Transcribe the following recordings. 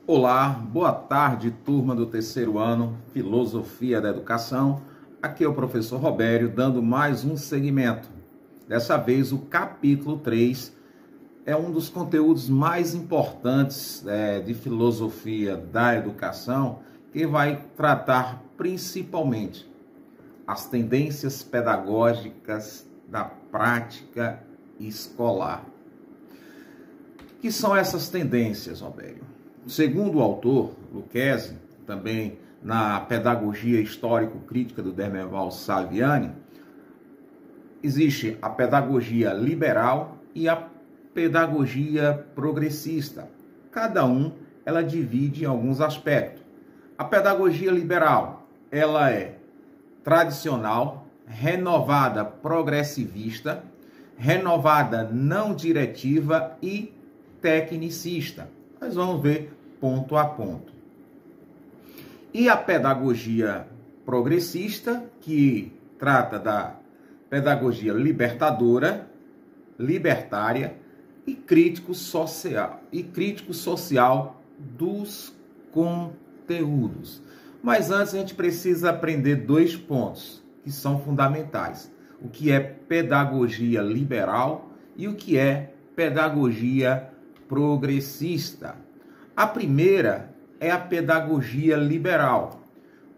Olá, boa tarde, turma do terceiro ano, Filosofia da Educação. Aqui é o professor Robério, dando mais um segmento. Dessa vez, o capítulo 3 é um dos conteúdos mais importantes de filosofia da educação, que vai tratar principalmente as tendências pedagógicas da prática escolar. O que são essas tendências, Robério? Segundo o autor, Lucchesi, também na Pedagogia Histórico-Crítica do Dermeval Salviani, existe a pedagogia liberal e a pedagogia progressista. Cada ela divide em alguns aspectos. A pedagogia liberal, ela é tradicional, renovada progressivista, renovada não diretiva e tecnicista. Nós vamos ver ponto a ponto. E a pedagogia progressista, que trata da pedagogia libertadora, libertária e crítico social dos conteúdos. Mas antes a gente precisa aprender dois pontos que são fundamentais. O que é pedagogia liberal e o que é pedagogia progressista. A primeira é a pedagogia liberal.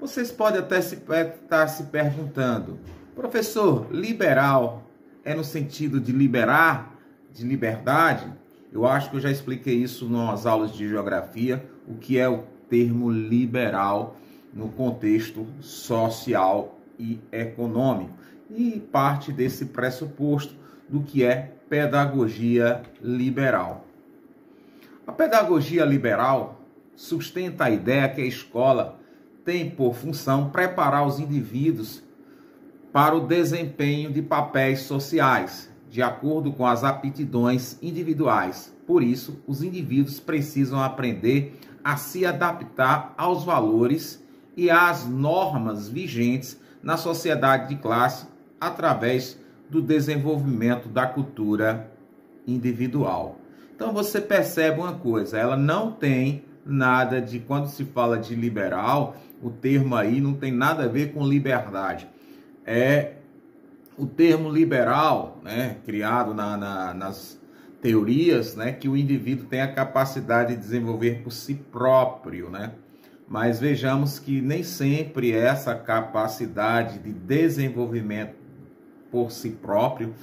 Vocês podem até estar se perguntando, professor, liberal é no sentido de liberar, de liberdade? Eu acho que eu já expliquei isso nas aulas de geografia, o que é o termo liberal no contexto social e econômico. E parte desse pressuposto do que é pedagogia liberal. A pedagogia liberal sustenta a ideia que a escola tem por função preparar os indivíduos para o desempenho de papéis sociais, de acordo com as aptidões individuais. Por isso, os indivíduos precisam aprender a se adaptar aos valores e às normas vigentes na sociedade de classe através do desenvolvimento da cultura individual. Então você percebe uma coisa, ela não tem nada de, quando se fala de liberal, o termo aí não tem nada a ver com liberdade. É o termo liberal, né, criado nas teorias, né, que o indivíduo tem a capacidade de desenvolver por si próprio, né? Mas vejamos que nem sempre essa capacidade de desenvolvimento por si próprio,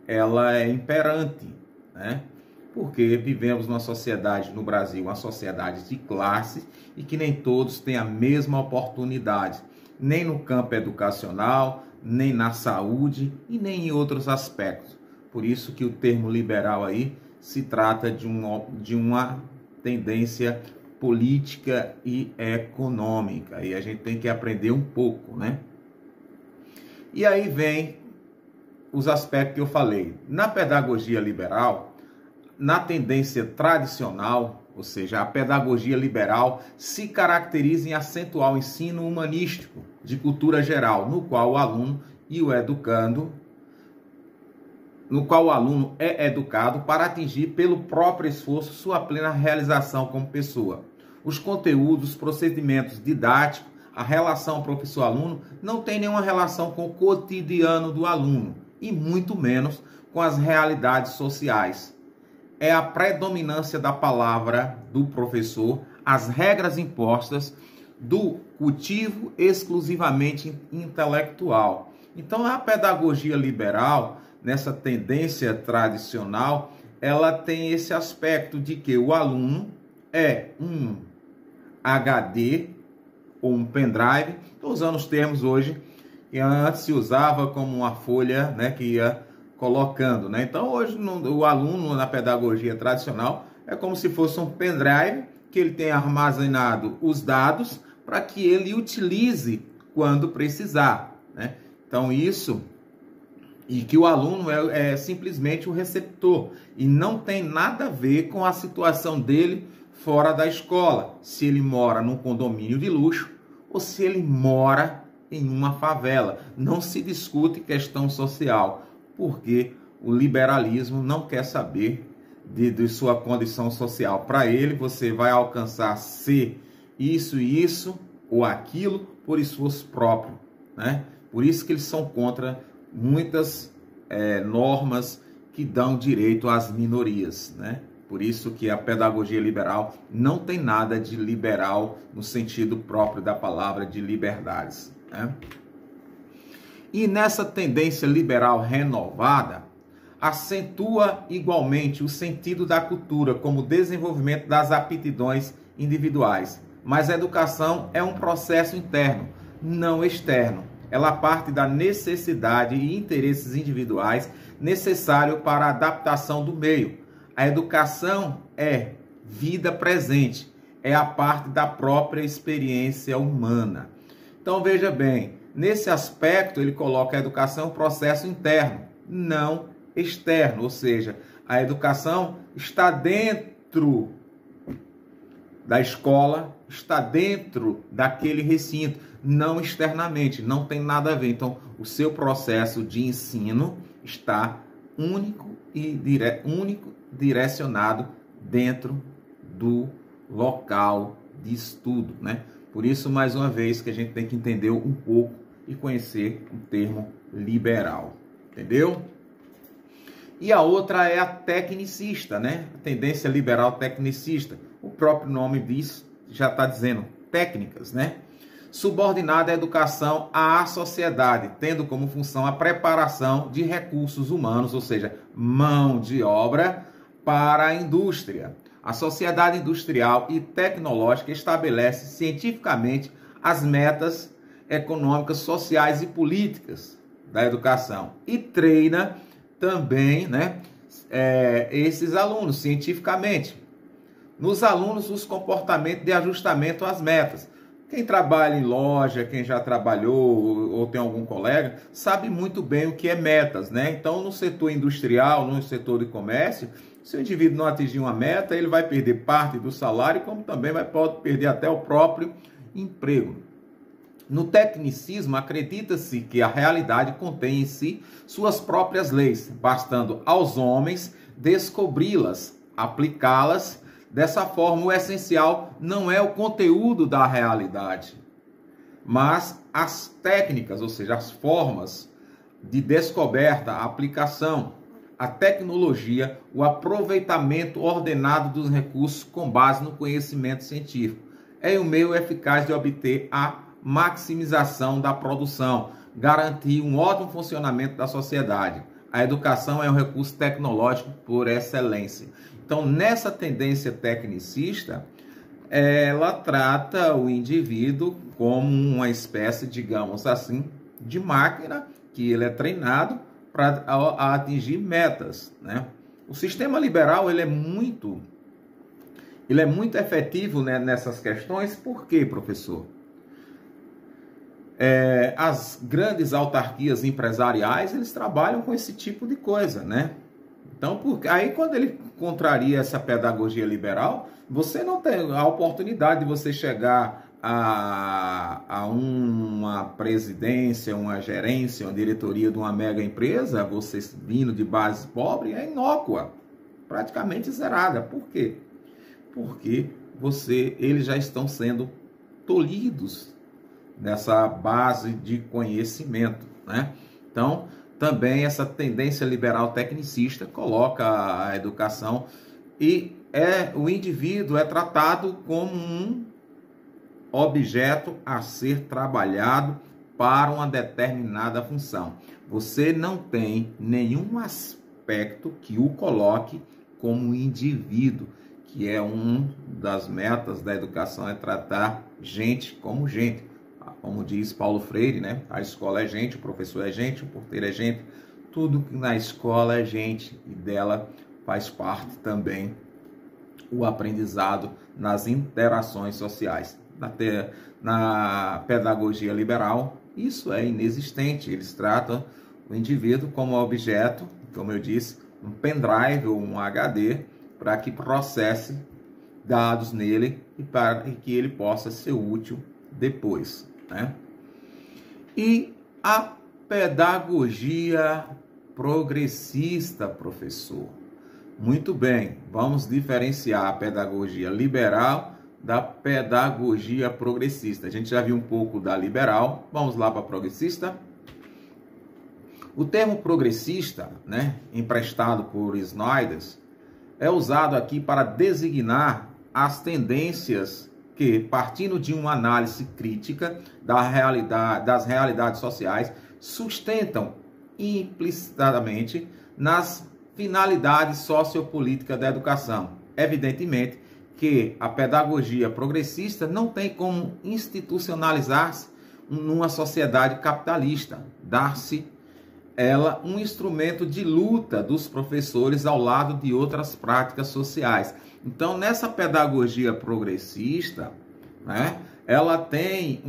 ela é imperante, né? Porque vivemos numa sociedade, no Brasil, uma sociedade de classe e que nem todos têm a mesma oportunidade, nem no campo educacional, nem na saúde e nem em outros aspectos. Por isso que o termo liberal aí se trata de uma tendência política e econômica. E a gente tem que aprender um pouco, né? E aí vem os aspectos que eu falei. Na pedagogia liberal, na tendência tradicional, ou seja, a pedagogia liberal se caracteriza em acentuar o ensino humanístico de cultura geral, no qual o aluno é educado para atingir pelo próprio esforço sua plena realização como pessoa. Os conteúdos, os procedimentos didáticos, a relação professor-aluno não tem nenhuma relação com o cotidiano do aluno e muito menos com as realidades sociais. É a predominância da palavra do professor, as regras impostas do cultivo exclusivamente intelectual. Então, a pedagogia liberal, nessa tendência tradicional, ela tem esse aspecto de que o aluno é um HD ou um pendrive. Estou usando os termos hoje que antes se usava como uma folha, né, que ia colocando, né? Então, hoje, o aluno na pedagogia tradicional é como se fosse um pendrive que ele tem armazenado os dados para que ele utilize quando precisar, né? Então, isso, e que o aluno é simplesmente o receptor e não tem nada a ver com a situação dele fora da escola, se ele mora num condomínio de luxo ou se ele mora em uma favela. Não se discute questão social, porque o liberalismo não quer saber de sua condição social. Para ele, você vai alcançar ser isso e isso, ou aquilo, por esforço próprio, né? Por isso que eles são contra muitas normas que dão direito às minorias, né? Por isso que a pedagogia liberal não tem nada de liberal no sentido próprio da palavra de liberdades, né? E nessa tendência liberal renovada, acentua igualmente o sentido da cultura como desenvolvimento das aptidões individuais. Mas a educação é um processo interno, não externo. Ela parte da necessidade e interesses individuais necessários para a adaptação do meio. A educação é vida presente, é a parte da própria experiência humana. Então veja bem, nesse aspecto ele coloca a educação um processo interno, não externo, ou seja, a educação está dentro da escola, está dentro daquele recinto, não externamente, não tem nada a ver. Então, o seu processo de ensino está único direcionado dentro do local de estudo, né? Por isso, mais uma vez, que a gente tem que entender um pouco e conhecer o termo liberal, entendeu? E a outra é a tecnicista, né? A tendência liberal tecnicista. O próprio nome diz, já está dizendo, técnicas, né? Subordinada à educação à sociedade, tendo como função a preparação de recursos humanos, ou seja, mão de obra para a indústria. A sociedade industrial e tecnológica estabelece cientificamente as metas econômicas, sociais e políticas da educação e treina também, né, esses alunos cientificamente. Nos alunos, os comportamentos de ajustamento às metas. Quem trabalha em loja, quem já trabalhou ou tem algum colega, sabe muito bem o que é metas, né? Então, no setor industrial, no setor de comércio, se o indivíduo não atingir uma meta, ele vai perder parte do salário, como também pode perder até o próprio emprego. No tecnicismo, acredita-se que a realidade contém em si suas próprias leis, bastando aos homens descobri-las, aplicá-las. Dessa forma, o essencial não é o conteúdo da realidade, mas as técnicas, ou seja, as formas de descoberta, aplicação, a tecnologia, o aproveitamento ordenado dos recursos com base no conhecimento científico. É o meio eficaz de obter a maximização da produção, garantir um ótimo funcionamento da sociedade. A educação é um recurso tecnológico por excelência. Então, nessa tendência tecnicista, ela trata o indivíduo como uma espécie, digamos assim, de máquina que ele é treinado para atingir metas, né? O sistema liberal ele é muito efetivo, né, nessas questões. Por quê, professor? As grandes autarquias empresariais, eles trabalham com esse tipo de coisa, né? Então, aí quando ele contraria essa pedagogia liberal, você não tem a oportunidade de você chegar a uma presidência, uma gerência, uma diretoria de uma mega empresa, você vindo de base pobre, é inócua, praticamente zerada. Por quê? Porque eles já estão sendo tolhidos nessa base de conhecimento, né? Então, também essa tendência liberal tecnicista coloca a educação e o indivíduo é tratado como um objeto a ser trabalhado para uma determinada função. Você não tem nenhum aspecto que o coloque como indivíduo, que é uma das metas da educação, é tratar gente como gente. Como diz Paulo Freire, né? A escola é gente, o professor é gente, o porteiro é gente, tudo que na escola é gente, e dela faz parte também o aprendizado nas interações sociais. Na pedagogia liberal, isso é inexistente. Eles tratam o indivíduo como objeto, como eu disse, um pendrive ou um HD, para que processe dados nele e para que ele possa ser útil depois, né? E a pedagogia progressista, professor. Muito bem, vamos diferenciar a pedagogia liberal da pedagogia progressista. A gente já viu um pouco da liberal, vamos lá para a progressista. O termo progressista, né, emprestado por Snyder, é usado aqui para designar as tendências que, partindo de uma análise crítica das realidades sociais, sustentam implicitamente nas finalidades sociopolíticas da educação. Evidentemente que a pedagogia progressista não tem como institucionalizar-se numa sociedade capitalista, dar-se ela um instrumento de luta dos professores ao lado de outras práticas sociais. Então, nessa pedagogia progressista, né, ela tem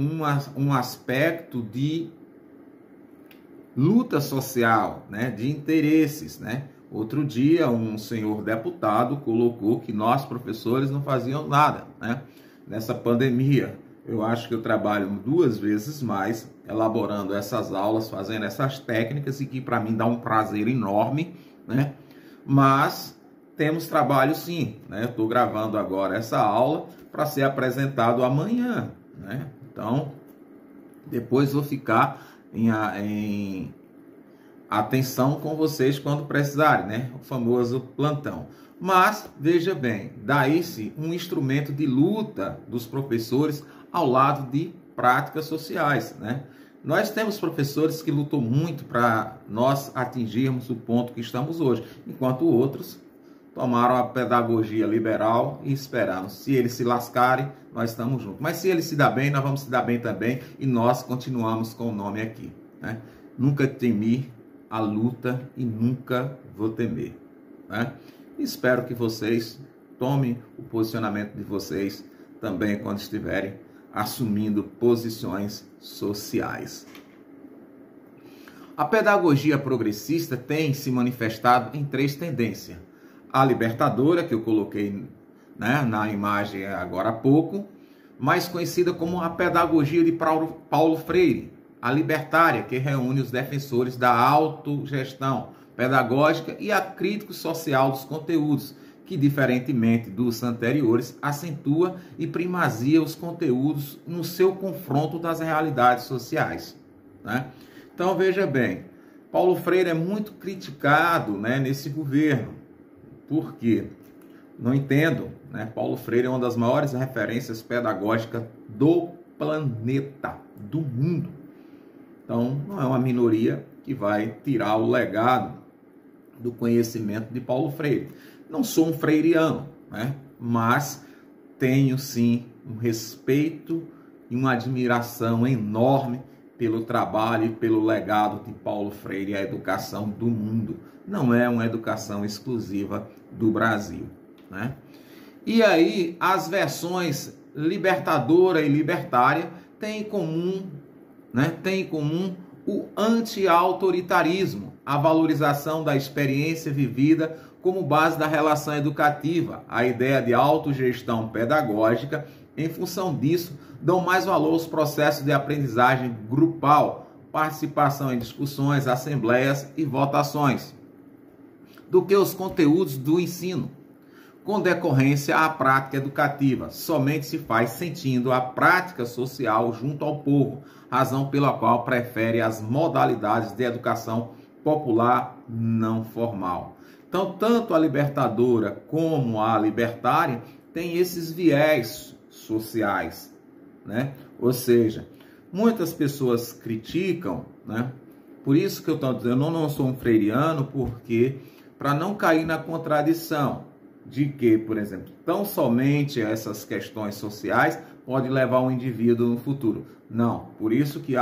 um aspecto de luta social, né, de interesses, né? Outro dia, um senhor deputado colocou que nós, professores, não fazíamos nada, né, nessa pandemia. Eu acho que eu trabalho 2 vezes mais elaborando essas aulas, fazendo essas técnicas, e que para mim dá um prazer enorme, né? Mas temos trabalho sim, né? Estou gravando agora essa aula para ser apresentado amanhã, né? Então, depois vou ficar em atenção com vocês quando precisarem, né? O famoso plantão. Mas, veja bem, daí-se um instrumento de luta dos professores ao lado de práticas sociais, né? Nós temos professores que lutam muito para nós atingirmos o ponto que estamos hoje, enquanto outros tomaram a pedagogia liberal e esperaram. Se eles se lascarem, nós estamos juntos. Mas se eles se dão bem, nós vamos se dar bem também, e nós continuamos com o nome aqui, né? Nunca temi a luta e nunca vou temer, né? Espero que vocês tomem o posicionamento de vocês também quando estiverem assumindo posições sociais. A pedagogia progressista tem se manifestado em 3 tendências. A libertadora, que eu coloquei, né, na imagem agora há pouco, mais conhecida como a pedagogia de Paulo Freire. A libertária, que reúne os defensores da autogestão pedagógica e a crítica social dos conteúdos, que, diferentemente dos anteriores, acentua e primazia os conteúdos no seu confronto das realidades sociais, né? Então, veja bem, Paulo Freire é muito criticado, né, nesse governo. Por quê? Não entendo, né? Paulo Freire é uma das maiores referências pedagógicas do planeta, do mundo. Então, não é uma minoria que vai tirar o legado do conhecimento de Paulo Freire. Não sou um freiriano, né? Mas tenho sim um respeito e uma admiração enorme pelo trabalho e pelo legado de Paulo Freire à educação do mundo. Não é uma educação exclusiva do Brasil, né? E aí, as versões libertadora e libertária têm em comum, né? Têm em comum o anti-autoritarismo, a valorização da experiência vivida como base da relação educativa, a ideia de autogestão pedagógica. Em função disso, dão mais valor aos processos de aprendizagem grupal, participação em discussões, assembleias e votações, do que os conteúdos do ensino. Com decorrência à prática educativa, somente se faz sentindo a prática social junto ao povo, razão pela qual prefere as modalidades de educação popular não formal. Então, tanto a libertadora como a libertária têm esses viés sociais, né? Ou seja, muitas pessoas criticam, né? Por isso que eu estou dizendo, eu não sou um freiriano, porque para não cair na contradição de que, por exemplo, tão somente essas questões sociais pode levar um indivíduo no futuro. Não, por isso que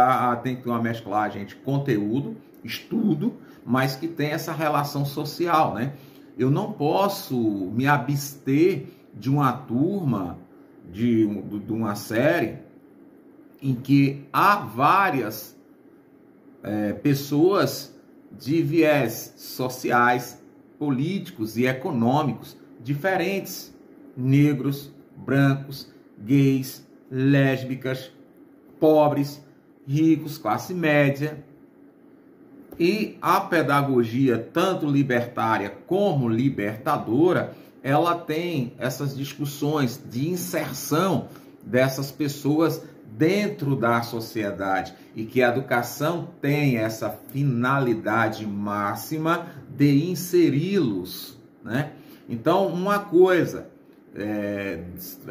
tem que ter uma mesclagem de conteúdo, estudo, mas que tem essa relação social, né? Eu não posso me abster de uma turma, de uma série, em que há várias pessoas de viés sociais, políticos e econômicos diferentes, negros, brancos, gays, lésbicas, pobres, ricos, classe média, E a pedagogia, tanto libertária como libertadora, ela tem essas discussões de inserção dessas pessoas dentro da sociedade e que a educação tem essa finalidade máxima de inseri-los, né? Então, uma coisa,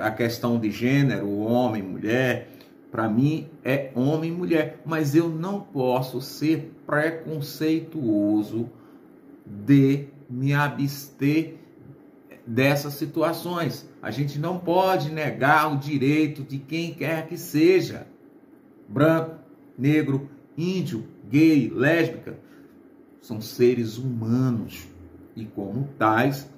a questão de gênero, homem, mulher, para mim é homem e mulher, mas eu não posso ser preconceituoso de me abster dessas situações. A gente não pode negar o direito de quem quer que seja, branco, negro, índio, gay, lésbica, são seres humanos e como tais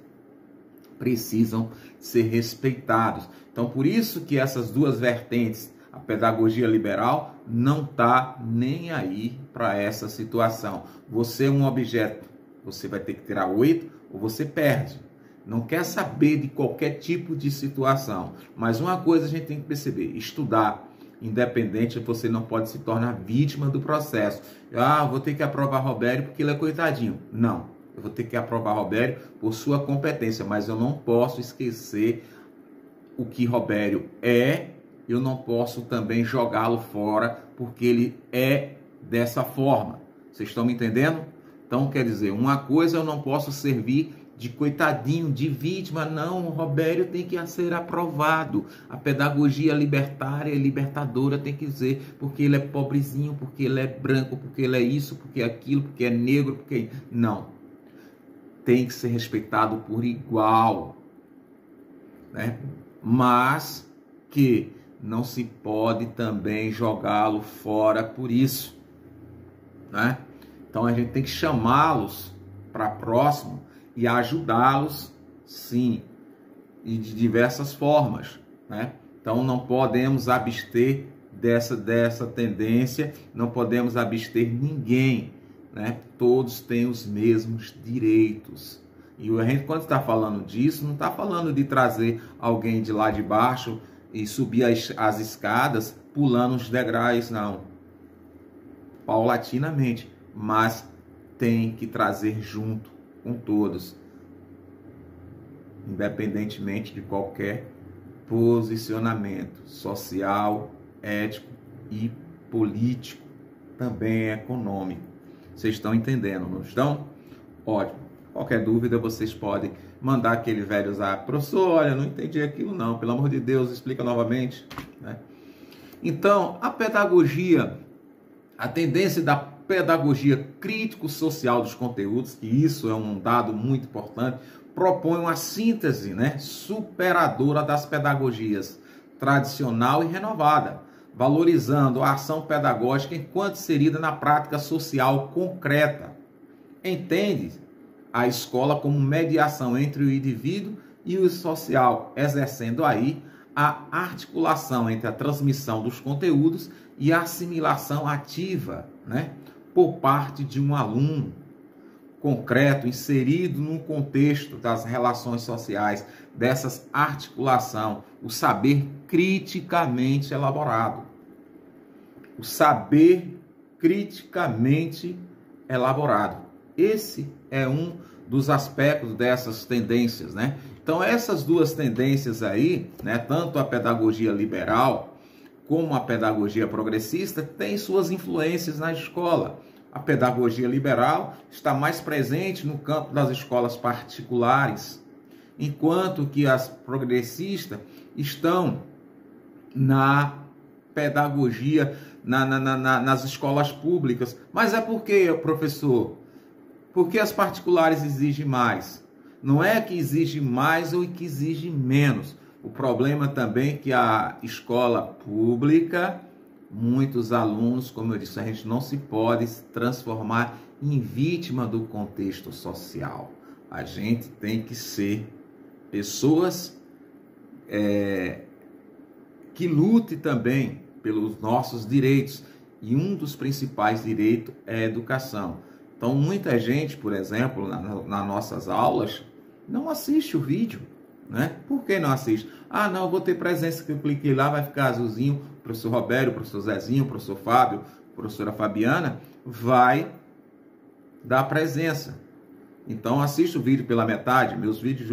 precisam ser respeitados. Então, por isso que essas duas vertentes, a pedagogia liberal não está nem aí para essa situação. Você é um objeto, você vai ter que tirar 8 ou você perde. Não quer saber de qualquer tipo de situação. Mas uma coisa a gente tem que perceber, estudar, independente, você não pode se tornar vítima do processo. Vou ter que aprovar Robério porque ele é coitadinho. Não, eu vou ter que aprovar Robério por sua competência, mas eu não posso esquecer o que Robério é, eu não posso também jogá-lo fora porque ele é dessa forma. Vocês estão me entendendo? Então, quer dizer, uma coisa eu não posso servir de coitadinho, de vítima. Não, o Robério tem que ser aprovado. A pedagogia libertária e libertadora tem que dizer porque ele é pobrezinho, porque ele é branco, porque ele é isso, porque é aquilo, porque é negro, porque... Não. Tem que ser respeitado por igual, né? Mas que não se pode também jogá-lo fora por isso, né? Então a gente tem que chamá-los para próximo e ajudá-los, sim, e de diversas formas, né? Então não podemos abster dessa tendência, não podemos abster ninguém, né? Todos têm os mesmos direitos. E a gente, quando está falando disso, não está falando de trazer alguém de lá de baixo e subir as escadas pulando os degraus, não. Paulatinamente, mas tem que trazer junto com todos, independentemente de qualquer posicionamento social, ético e político, também econômico. Vocês estão entendendo, não estão? Ótimo. Qualquer dúvida, vocês podem mandar aquele velho zap. Professor, olha, não entendi aquilo não, pelo amor de Deus, explica novamente, né? Então, a pedagogia, a tendência da pedagogia crítico-social dos conteúdos, que isso é um dado muito importante, propõe uma síntese, né, superadora das pedagogias tradicional e renovada, valorizando a ação pedagógica enquanto inserida na prática social concreta. Entende a escola como mediação entre o indivíduo e o social, exercendo aí a articulação entre a transmissão dos conteúdos e a assimilação ativa, né, por parte de um aluno concreto, inserido num contexto das relações sociais, dessas articulação, o saber criticamente elaborado. O saber criticamente elaborado. Esse é um dos aspectos dessas tendências, né? Então, essas duas tendências aí, né, tanto a pedagogia liberal como a pedagogia progressista, têm suas influências na escola. A pedagogia liberal está mais presente no campo das escolas particulares, enquanto que as progressistas estão na pedagogia, nas escolas públicas. Mas é por quê, professor? Porque as particulares exigem mais. Não é que exige mais ou que exige menos. O problema também é que a escola pública, muitos alunos, como eu disse, a gente não se pode transformar em vítima do contexto social. A gente tem que ser pessoas que lutem também pelos nossos direitos. E um dos principais direitos é a educação. Então, muita gente, por exemplo, nas nossas aulas, não assiste o vídeo, né? Por que não assiste? Não, eu vou ter presença, que eu cliquei lá, vai ficar azulzinho, o professor Robério, o professor Zezinho, o professor Fábio, a professora Fabiana, vai da presença. Então, assista o vídeo pela metade. Meus vídeos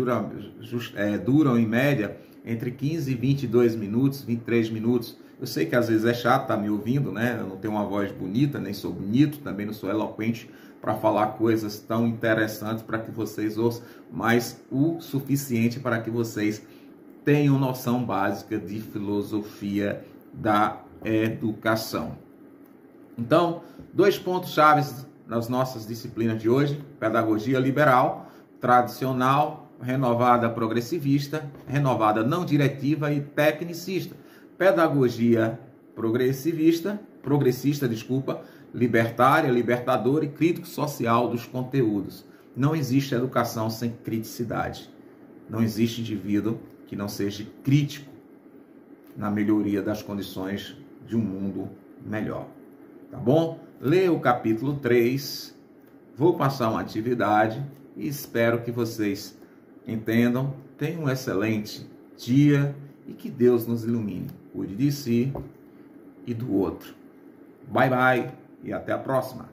duram, em média, entre 15 e 22 minutos, 23 minutos. Eu sei que às vezes é chato estar me ouvindo, né? Eu não tenho uma voz bonita, nem sou bonito, também não sou eloquente para falar coisas tão interessantes para que vocês ouçam, mas o suficiente para que vocês tenham noção básica de filosofia da educação. Então, 2 pontos chaves nas nossas disciplinas de hoje: pedagogia liberal, tradicional, renovada progressivista, renovada não diretiva e tecnicista. Pedagogia progressista, libertária, libertadora e crítico social dos conteúdos. Não existe educação sem criticidade. Não existe indivíduo que não seja crítico na melhoria das condições de um mundo melhor. Tá bom? Leia o capítulo 3, vou passar uma atividade e espero que vocês entendam. Tenham um excelente dia e que Deus nos ilumine. Cuide de si e do outro. Bye, bye e até a próxima.